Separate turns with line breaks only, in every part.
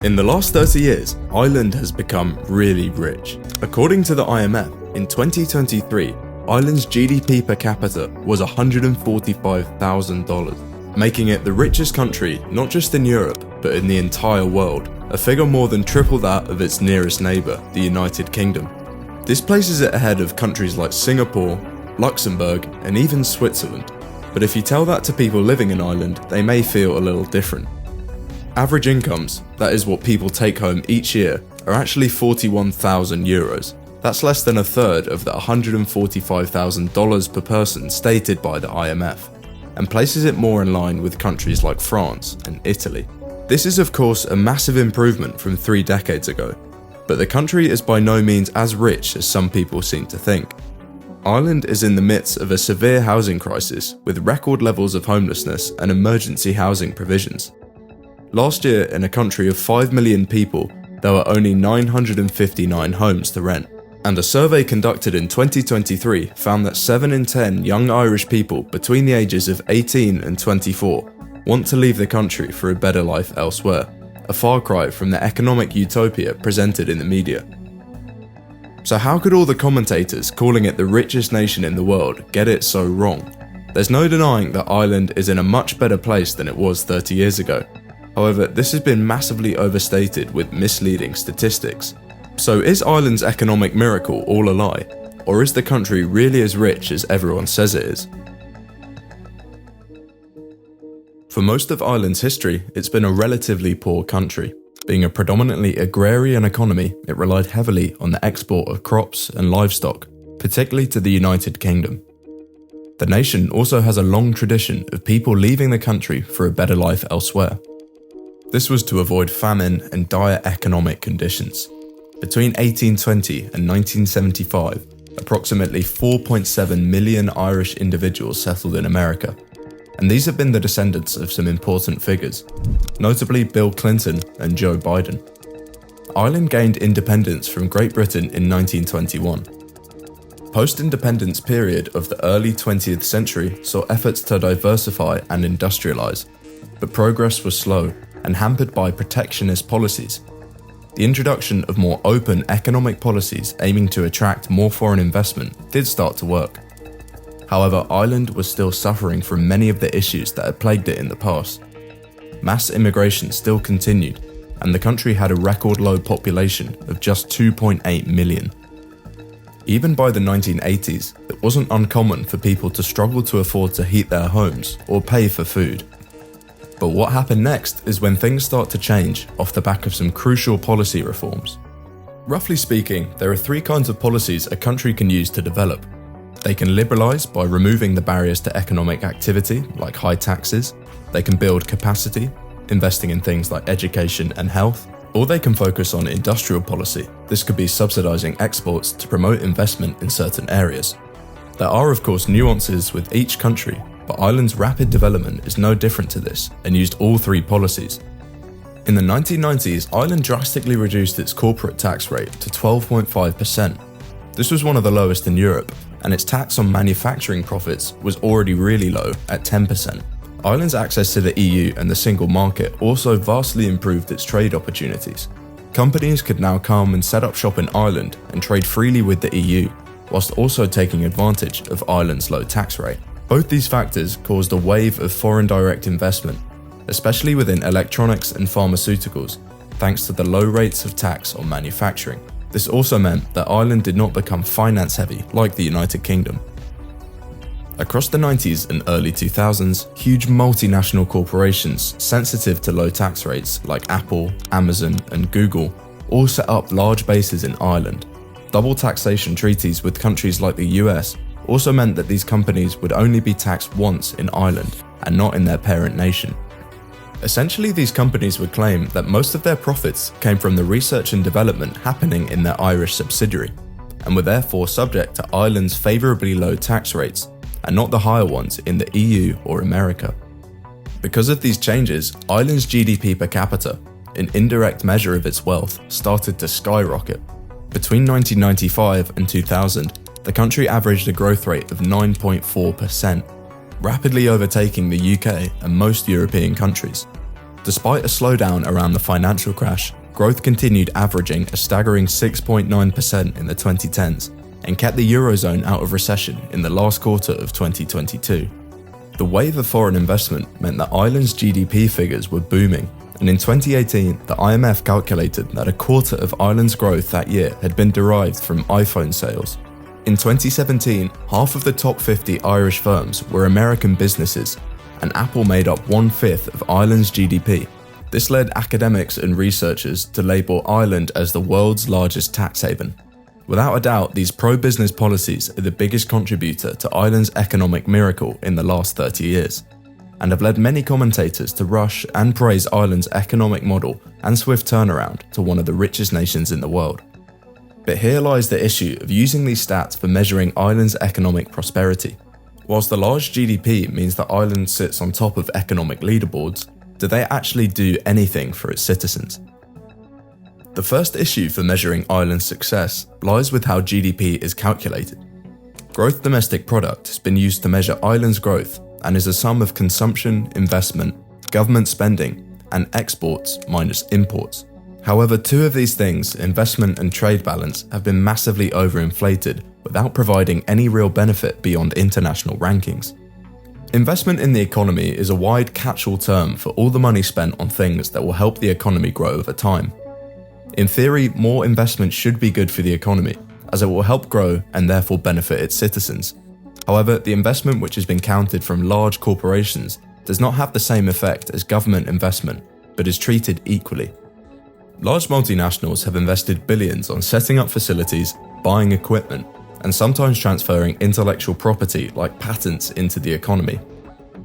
In the last 30 years, Ireland has become really rich. According to the IMF, in 2023, Ireland's GDP per capita was $145,000, making it the richest country not just in Europe, but in the entire world, a figure more than triple that of its nearest neighbour, the United Kingdom. This places it ahead of countries like Singapore, Luxembourg, and even Switzerland. But if you tell that to people living in Ireland, they may feel a little different. Average incomes, that is what people take home each year, are actually €41,000. That's less than a third of the $145,000 per person stated by the IMF, and places it more in line with countries like France and Italy. This is of course a massive improvement from 3 decades ago, but the country is by no means as rich as some people seem to think. Ireland is in the midst of a severe housing crisis with record levels of homelessness and emergency housing provisions. Last year, in a country of 5 million people, there were only 959 homes to rent. And a survey conducted in 2023 found that 7 in 10 young Irish people between the ages of 18 and 24 want to leave the country for a better life elsewhere, a far cry from the economic utopia presented in the media. So how could all the commentators calling it the richest nation in the world get it so wrong? There's no denying that Ireland is in a much better place than it was 30 years ago. However, this has been massively overstated with misleading statistics. So is Ireland's economic miracle all a lie? Or is the country really as rich as everyone says it is? For most of Ireland's history, it's been a relatively poor country. Being a predominantly agrarian economy, it relied heavily on the export of crops and livestock, particularly to the United Kingdom. The nation also has a long tradition of people leaving the country for a better life elsewhere. This was to avoid famine and dire economic conditions. Between 1820 and 1975, approximately 4.7 million Irish individuals settled in America, and these have been the descendants of some important figures, notably Bill Clinton and Joe Biden. Ireland gained independence from Great Britain in 1921. Post-independence period of the early 20th century saw efforts to diversify and industrialise, but progress was slow and hampered by protectionist policies. The introduction of more open economic policies aiming to attract more foreign investment did start to work. However, Ireland was still suffering from many of the issues that had plagued it in the past. Mass immigration still continued, and the country had a record low population of just 2.8 million. Even by the 1980s, it wasn't uncommon for people to struggle to afford to heat their homes or pay for food. But what happened next is when things start to change off the back of some crucial policy reforms. Roughly speaking, there are 3 kinds of policies a country can use to develop. They can liberalise by removing the barriers to economic activity, like high taxes. They can build capacity, investing in things like education and health. Or they can focus on industrial policy. This could be subsidising exports to promote investment in certain areas. There are of course nuances with each country, but Ireland's rapid development is no different to this and used all 3 policies. In the 1990s, Ireland drastically reduced its corporate tax rate to 12.5%. This was one of the lowest in Europe, and its tax on manufacturing profits was already really low at 10%. Ireland's access to the EU and the single market also vastly improved its trade opportunities. Companies could now come and set up shop in Ireland and trade freely with the EU, whilst also taking advantage of Ireland's low tax rate. Both these factors caused a wave of foreign direct investment, especially within electronics and pharmaceuticals, thanks to the low rates of tax on manufacturing. This also meant that Ireland did not become finance heavy like the United Kingdom. Across the 90s and early 2000s, huge multinational corporations sensitive to low tax rates like Apple, Amazon, and Google all set up large bases in Ireland. Double taxation treaties with countries like the US also meant that these companies would only be taxed once in Ireland and not in their parent nation. Essentially, these companies would claim that most of their profits came from the research and development happening in their Irish subsidiary, and were therefore subject to Ireland's favourably low tax rates, and not the higher ones in the EU or America. Because of these changes, Ireland's GDP per capita, an indirect measure of its wealth, started to skyrocket. Between 1995 and 2000, the country averaged a growth rate of 9.4%, rapidly overtaking the UK and most European countries. Despite a slowdown around the financial crash, growth continued, averaging a staggering 6.9% in the 2010s and kept the Eurozone out of recession in the last quarter of 2022. The wave of foreign investment meant that Ireland's GDP figures were booming, and in 2018, the IMF calculated that a quarter of Ireland's growth that year had been derived from iPhone sales. In 2017, half of the top 50 Irish firms were American businesses, and Apple made up 1/5 of Ireland's GDP. This led academics and researchers to label Ireland as the world's largest tax haven. Without a doubt, these pro-business policies are the biggest contributor to Ireland's economic miracle in the last 30 years, and have led many commentators to rush and praise Ireland's economic model and swift turnaround to one of the richest nations in the world. But here lies the issue of using these stats for measuring Ireland's economic prosperity. Whilst the large GDP means that Ireland sits on top of economic leaderboards, do they actually do anything for its citizens? The first issue for measuring Ireland's success lies with how GDP is calculated. Gross domestic product has been used to measure Ireland's growth and is a sum of consumption, investment, government spending, and exports minus imports. However, two of these things, investment and trade balance, have been massively overinflated without providing any real benefit beyond international rankings. Investment in the economy is a wide catch-all term for all the money spent on things that will help the economy grow over time. In theory, more investment should be good for the economy, as it will help grow and therefore benefit its citizens. However, the investment which has been counted from large corporations does not have the same effect as government investment, but is treated equally. Large multinationals have invested billions on setting up facilities, buying equipment, and sometimes transferring intellectual property like patents into the economy.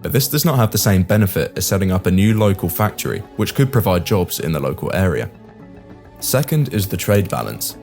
But this does not have the same benefit as setting up a new local factory, which could provide jobs in the local area. Second is the trade balance.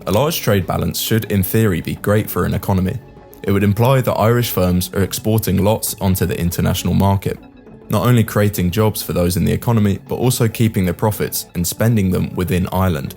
A large trade balance should in theory be great for an economy. It would imply that Irish firms are exporting lots onto the international market, not only creating jobs for those in the economy, but also keeping the profits and spending them within Ireland.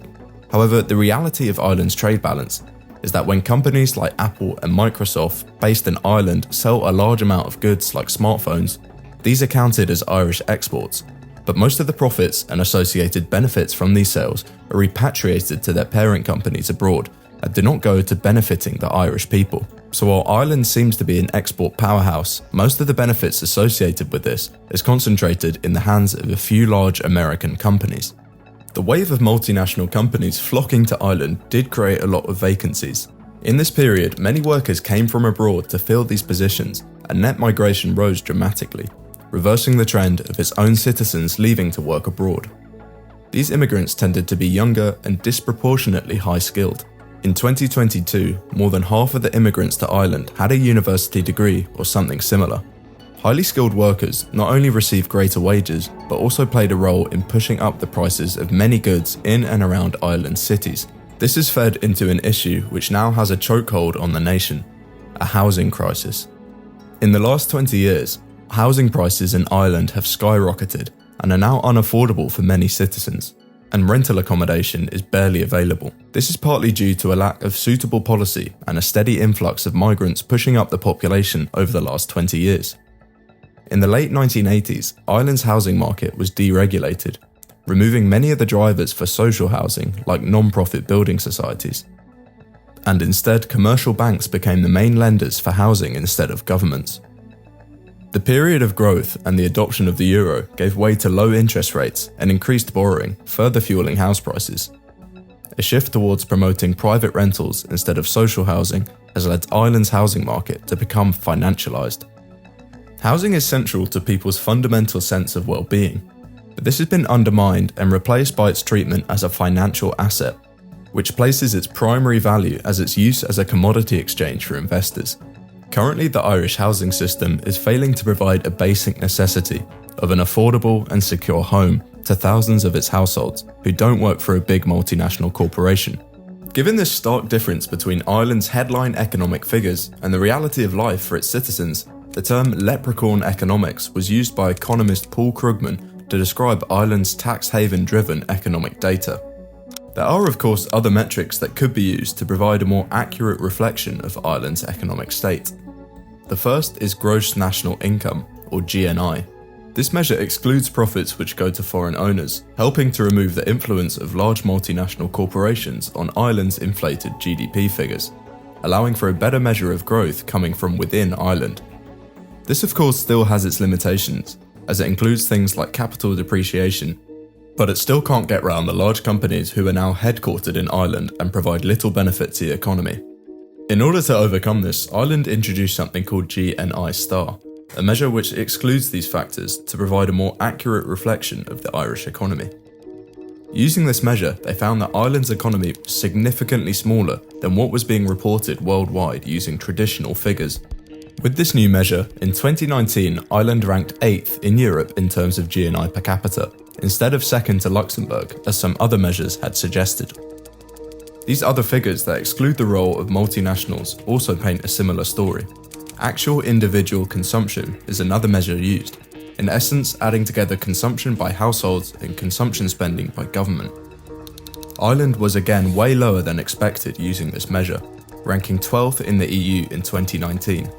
However, the reality of Ireland's trade balance is that when companies like Apple and Microsoft, based in Ireland, sell a large amount of goods like smartphones, these are counted as Irish exports, but most of the profits and associated benefits from these sales are repatriated to their parent companies abroad and do not go to benefiting the Irish people. So while Ireland seems to be an export powerhouse, most of the benefits associated with this is concentrated in the hands of a few large American companies. The wave of multinational companies flocking to Ireland did create a lot of vacancies. In this period, many workers came from abroad to fill these positions, and net migration rose dramatically, reversing the trend of its own citizens leaving to work abroad. These immigrants tended to be younger and disproportionately high-skilled. In 2022, more than half of the immigrants to Ireland had a university degree or something similar. Highly skilled workers not only received greater wages, but also played a role in pushing up the prices of many goods in and around Ireland's cities. This has fed into an issue which now has a chokehold on the nation: a housing crisis. In the last 20 years, housing prices in Ireland have skyrocketed and are now unaffordable for many citizens, and rental accommodation is barely available. This is partly due to a lack of suitable policy and a steady influx of migrants pushing up the population over the last 20 years. In the late 1980s, Ireland's housing market was deregulated, removing many of the drivers for social housing like non-profit building societies. And instead, commercial banks became the main lenders for housing instead of governments. The period of growth and the adoption of the euro gave way to low interest rates and increased borrowing, further fueling house prices. A shift towards promoting private rentals instead of social housing has led Ireland's housing market to become financialised. Housing is central to people's fundamental sense of well-being, but this has been undermined and replaced by its treatment as a financial asset, which places its primary value as its use as a commodity exchange for investors. Currently, the Irish housing system is failing to provide a basic necessity of an affordable and secure home to thousands of its households who don't work for a big multinational corporation. Given this stark difference between Ireland's headline economic figures and the reality of life for its citizens, the term leprechaun economics was used by economist Paul Krugman to describe Ireland's tax haven-driven economic data. There are of course other metrics that could be used to provide a more accurate reflection of Ireland's economic state. The first is gross national income, or GNI. This measure excludes profits which go to foreign owners, helping to remove the influence of large multinational corporations on Ireland's inflated GDP figures, allowing for a better measure of growth coming from within Ireland. This of course still has its limitations, as it includes things like capital depreciation, but it still can't get round the large companies who are now headquartered in Ireland and provide little benefit to the economy. In order to overcome this, Ireland introduced something called GNI Star, a measure which excludes these factors to provide a more accurate reflection of the Irish economy. Using this measure, they found that Ireland's economy was significantly smaller than what was being reported worldwide using traditional figures. With this new measure, in 2019, Ireland ranked 8th in Europe in terms of GNI per capita, instead of second to Luxembourg, as some other measures had suggested. These other figures that exclude the role of multinationals also paint a similar story. Actual individual consumption is another measure used, in essence adding together consumption by households and consumption spending by government. Ireland was again way lower than expected using this measure, ranking 12th in the EU in 2019,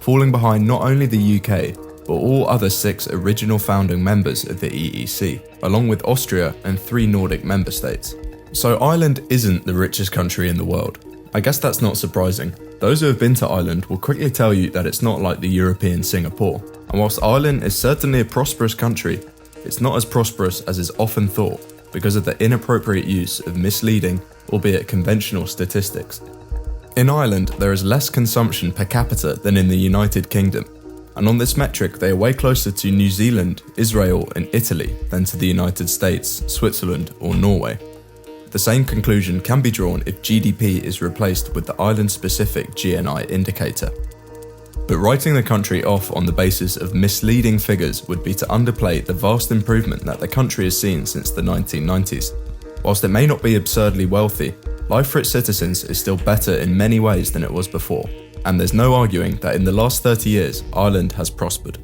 falling behind not only the UK, but all other 6 original founding members of the EEC, along with Austria and 3 Nordic member states. So Ireland isn't the richest country in the world. I guess that's not surprising. Those who have been to Ireland will quickly tell you that it's not like the European Singapore. And whilst Ireland is certainly a prosperous country, it's not as prosperous as is often thought because of the inappropriate use of misleading, albeit conventional statistics. In Ireland, there is less consumption per capita than in the United Kingdom, and on this metric they are way closer to New Zealand, Israel and Italy than to the United States, Switzerland or Norway. The same conclusion can be drawn if GDP is replaced with the Ireland-specific GNI indicator. But writing the country off on the basis of misleading figures would be to underplay the vast improvement that the country has seen since the 1990s. Whilst it may not be absurdly wealthy, life for its citizens is still better in many ways than it was before, and there's no arguing that in the last 30 years, Ireland has prospered.